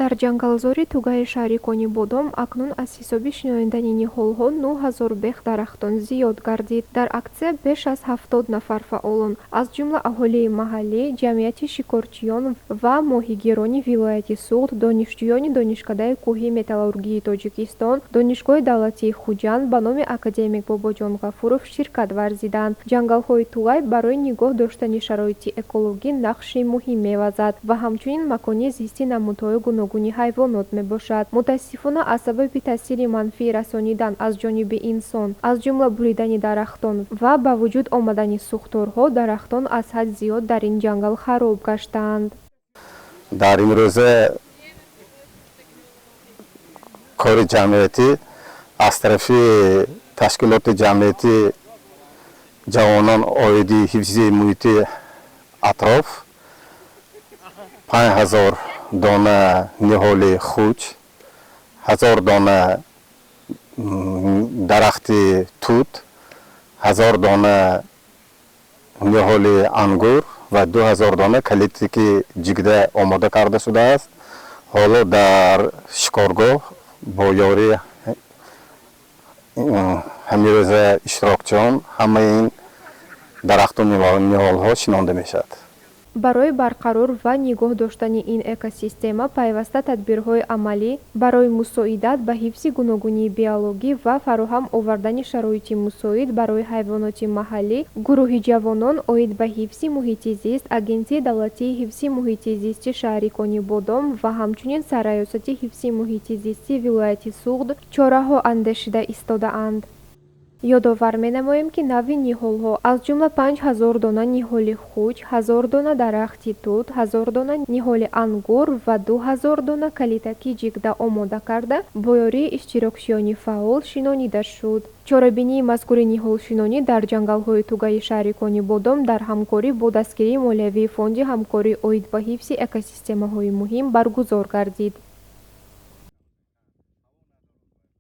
дар ҷангалзори тугаи шаҳри Кони Бодом акнун аз ҳисоби шиноидани ниҳолҳо 9000 бех дарахтон зиёд гардид. Дар аксия беш аз 70 нафар фаъолон, аз ҷумла аҳолии маҳаллӣ, ҷамъияти шикорчиён ва моҳигирони вилояти Суғд, донишҷӯёни донишкадаи кӯҳии металлургии Тоҷикистон, донишгоҳи давлатии Хуҷанд ба номи академик Бобоҷон Ғафуров ширкат варзиданд. Ҷангалҳои Тугай барои нигоҳ доштани шароити экологӣ нақши муҳим мевазад ва ҳамчунин макони зисти намудҳои гуногуни ҳайвонот мебошад. мутаассифона аз сабаби таъсири манфӣ расонидан аз ҷониби инсон, аз ҷумла буридани дарахтон ва ба вуҷуд омадани сӯхторҳо, дарахтон аз ҳад зиёд дар ин ҷангал хароб гаштаанд. дар имрӯзе кори ҷамъиятӣ аз тарафи ташкилоти ҷамъияти ҷавонон оиди ҳифзи муҳити атроф 5000 дона ниҳоли хуч, 1000 дона дарахти тут, 1000 дона ниҳоли ангур ва 2000 дона калитики ҷигда омода карда шудааст. ҳоло дар шикоргоҳ бо ёрии ҳамирӯза иштирокчиён ҳамаи ин дарахту ниҳолҳо шинонда мешавад. барои барқарор ва нигоҳ доштани ин экосистема пайваста тадбирҳои амалӣ барои мусоидат ба ҳифзи гуногунии биологӣ ва фароҳам овардани шароити мусоид барои ҳайвоноти маҳаллӣ, гурӯҳи ҷавонон оид ба ҳифзи муҳити зист, Агентии давлатии ҳифзи муҳити зисти шаҳри Кони Бодом ва ҳамчунин Сарраёсати ҳифзи муҳити зисти вилояти Суғд чораҳо андешида истодаанд. ёдовар менамоем, ки нави ниҳолҳо аз ҷумла 5000 дона ниҳоли хуч, 1000 дона дарахти тут, 1000 дона ниҳоли ангур ва 2000 дона калитаки ҷигда омода карда бо ёрии иштирокчиёни фаъол шинонида шуд. чорабинии мазкури ниҳолшинонӣ дар ҷангалҳои тугаи шаҳри Кони Бодом дар ҳамкорӣ бо дастгирии молиявии Фонди ҳамкорӣ оид ба ҳифзи экосистемаҳои муҳим баргузор гардид.